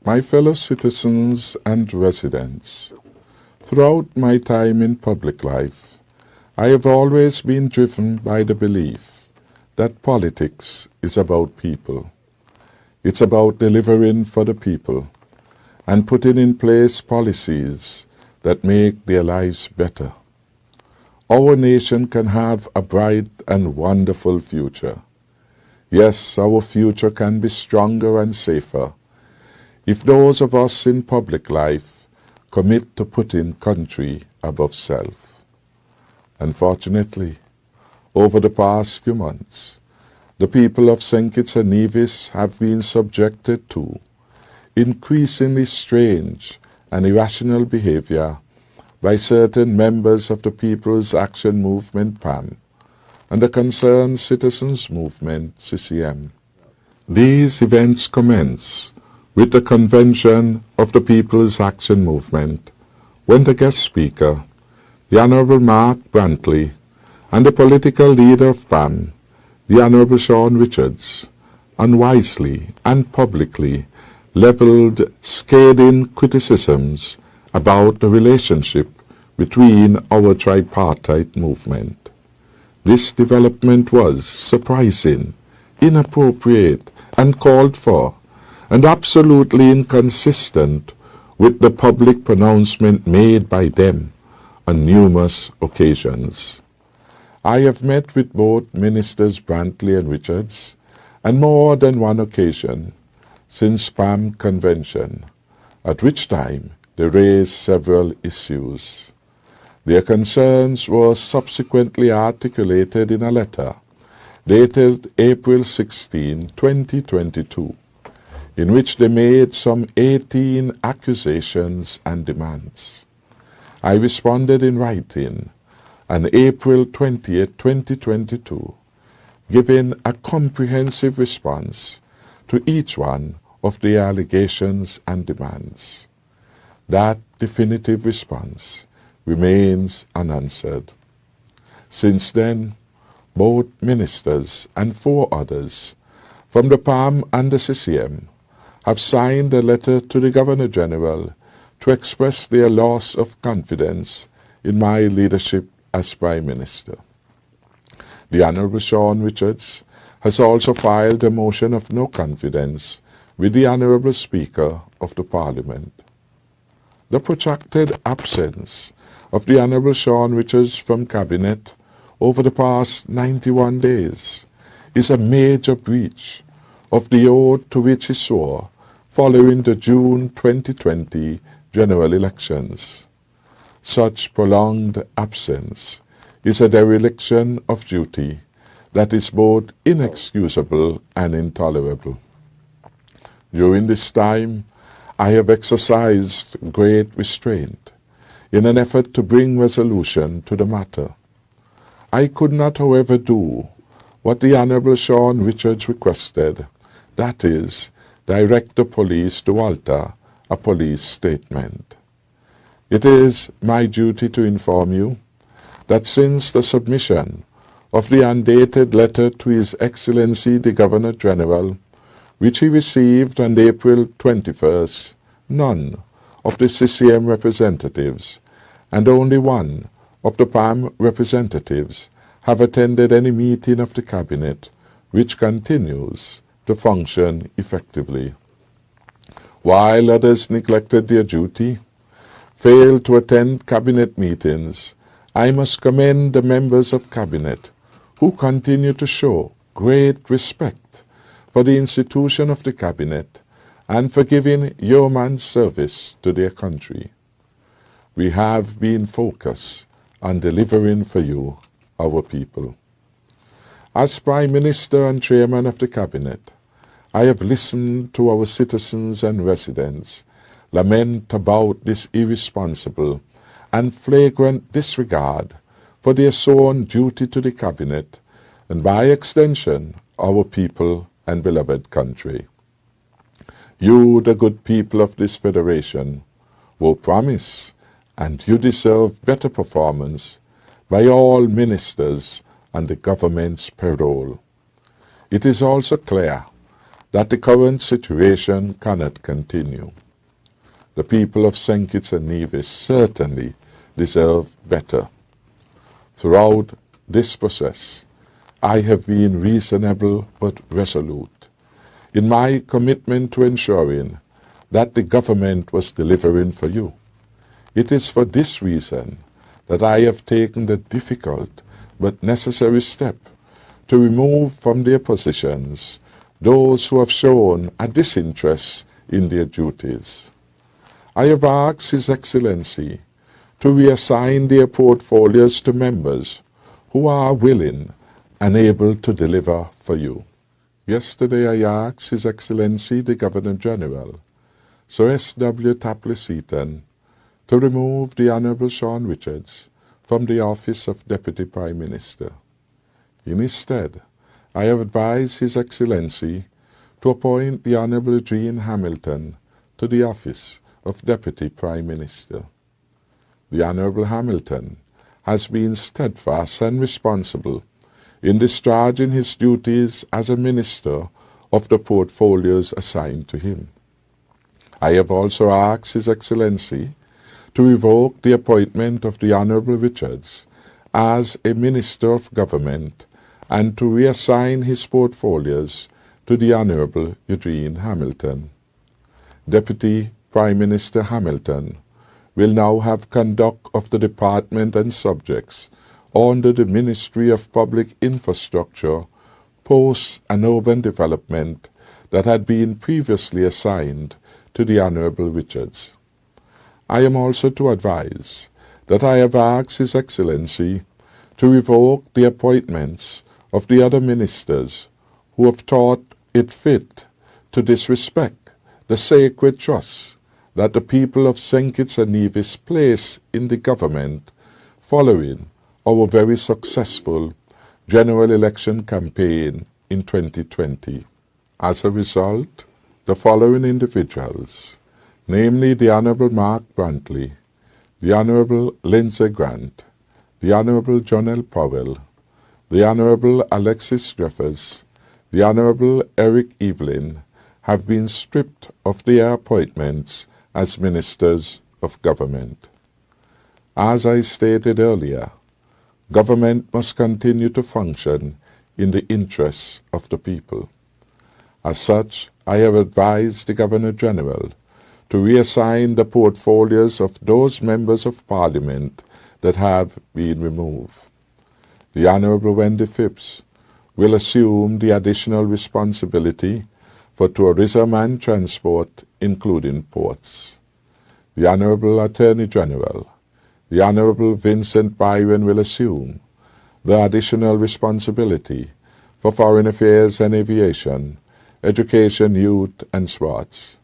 My fellow citizens and residents, throughout my time in public life, I have always been driven by the belief that politics is about people. It's about delivering for the people and putting in place policies that make their lives better. Our nation can have a bright and wonderful future. Yes, our future can be stronger and safer if those of us in public life commit to putting country above self. Unfortunately, over the past few months, the people of St. Kitts and Nevis have been subjected to increasingly strange and irrational behavior by certain members of the People's Action Movement PAM and the Concerned Citizens Movement CCM. These events commence with the convention of the People's Action Movement, when the guest speaker, the Honourable Mark Brantley, and the political leader of PAM, the Honourable Shawn Richards, unwisely and publicly levelled scathing criticisms about the relationship between our tripartite movement. This development was surprising, inappropriate, and called for, and absolutely inconsistent with the public pronouncement made by them on numerous occasions. I have met with both Ministers Brantley and Richards on more than one occasion since PAM convention, at which time they raised several issues. Their concerns were subsequently articulated in a letter dated April 16, 2022, in which they made some 18 accusations and demands. I responded in writing on April 20, 2022, giving a comprehensive response to each one of the allegations and demands. That definitive response remains unanswered. Since then, both ministers and 4 others from the PAM and the CCM have signed a letter to the Governor-General to express their loss of confidence in my leadership as Prime Minister. The Honourable Shawn Richards has also filed a motion of no confidence with the Honourable Speaker of the Parliament. The protracted absence of the Honourable Shawn Richards from Cabinet over the past 91 days is a major breach of the oath to which he swore following the June 2020 general elections. Such prolonged absence is a dereliction of duty that is both inexcusable and intolerable. During this time, I have exercised great restraint in an effort to bring resolution to the matter. I could not, however, do what the Honourable Shawn Richards requested, that is, direct the police to alter a police statement. It is my duty to inform you that since the submission of the undated letter to His Excellency the Governor-General, which he received on April 21st, none of the CCM representatives and only one of the PAM representatives have attended any meeting of the Cabinet, which continues to function effectively. While others neglected their duty, failed to attend Cabinet meetings, I must commend the members of Cabinet who continue to show great respect for the institution of the Cabinet and for giving yeoman's service to their country. We have been focused on delivering for you, our people. As Prime Minister and Chairman of the Cabinet, I have listened to our citizens and residents lament about this irresponsible and flagrant disregard for their sworn duty to the Cabinet and by extension our people and beloved country. You, the good people of this federation, will promise, and you deserve better performance by all ministers on the government's payroll. It is also clear that the current situation cannot continue. The people of St. Kitts and Nevis certainly deserve better. Throughout this process, I have been reasonable but resolute in my commitment to ensuring that the government was delivering for you. It is for this reason that I have taken the difficult but necessary step to remove from their positions those who have shown a disinterest in their duties. I have asked His Excellency to reassign their portfolios to members who are willing and able to deliver for you. Yesterday I asked His Excellency the Governor-General, Sir S.W. Tapley-Seaton, to remove the Honourable Shawn Richards from the office of Deputy Prime Minister. In his stead, I have advised His Excellency to appoint the Honourable Jean Hamilton to the office of Deputy Prime Minister. The Honourable Hamilton has been steadfast and responsible in discharging his duties as a Minister of the portfolios assigned to him. I have also asked His Excellency to revoke the appointment of the Honourable Richards as a Minister of Government and to reassign his portfolios to the Honourable Eugene Hamilton. Deputy Prime Minister Hamilton will now have conduct of the department and subjects under the Ministry of Public Infrastructure, Posts and Urban Development that had been previously assigned to the Honourable Richards. I am also to advise that I have asked His Excellency to revoke the appointments of the other ministers who have thought it fit to disrespect the sacred trust that the people of St. Kitts and Nevis place in the government following our very successful general election campaign in 2020. As a result, the following individuals, namely the Honourable Mark Brantley, the Honourable Lindsay Grant, the Honourable John L. Powell, the Honourable Alexis Jeffers, the Honourable Eric Evelyn, have been stripped of their appointments as Ministers of Government. As I stated earlier, government must continue to function in the interests of the people. As such, I have advised the Governor-General to reassign the portfolios of those members of Parliament that have been removed. The Honourable Wendy Phipps will assume the additional responsibility for tourism and transport, including ports. The Honourable Attorney General, the Honourable Vincent Byron, will assume the additional responsibility for foreign affairs and aviation, education, youth and sports.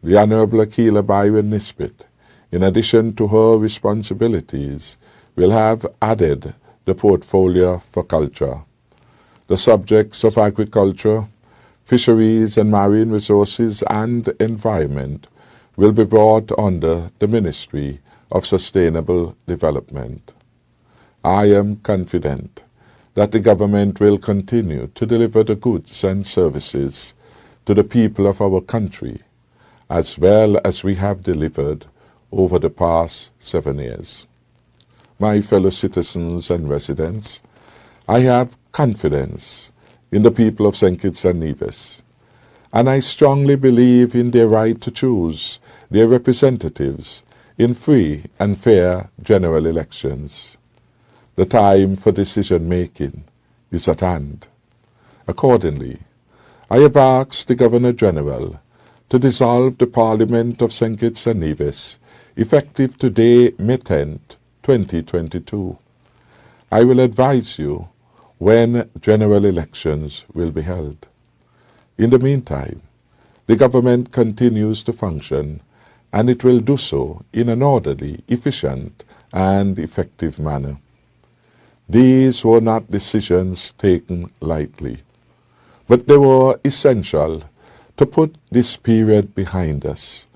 The Honourable Akila Byron Nisbet, in addition to her responsibilities, will have added the portfolio for culture. The subjects of agriculture, fisheries and marine resources and environment will be brought under the Ministry of Sustainable Development. I am confident that the government will continue to deliver the goods and services to the people of our country, as well as we have delivered over the past 7 years. My fellow citizens and residents, I have confidence in the people of St. Kitts and Nevis, and I strongly believe in their right to choose their representatives in free and fair general elections. The time for decision-making is at hand. Accordingly, I have asked the Governor-General to dissolve the Parliament of St. Kitts and Nevis, effective today, May 10th, 2022. I will advise you when general elections will be held. In the meantime, the government continues to function, and it will do so in an orderly, efficient, and effective manner. These were not decisions taken lightly, but they were essential to put this period behind us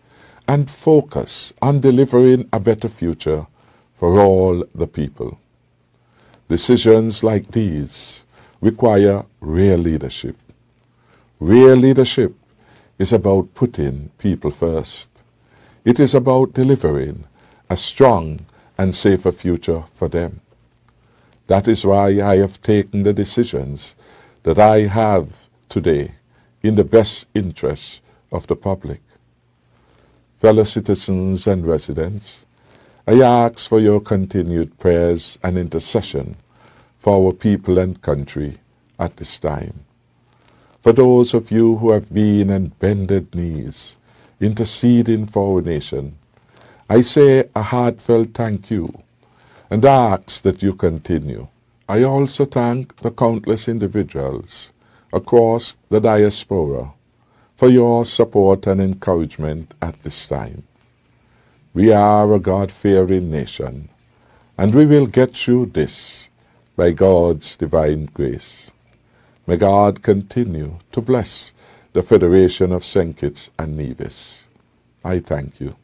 and focus on delivering a better future for all the people. Decisions like these require real leadership. Real leadership is about putting people first. It is about delivering a strong and safer future for them. That is why I have taken the decisions that I have today in the best interests of the public. Fellow citizens and residents, I ask for your continued prayers and intercession for our people and country at this time. For those of you who have been on bended knees, interceding for our nation, I say a heartfelt thank you and ask that you continue. I also thank the countless individuals across the diaspora for your support and encouragement at this time. We are a God-fearing nation, and we will get through this by God's divine grace. May God continue to bless the Federation of St. Kitts and Nevis. I thank you.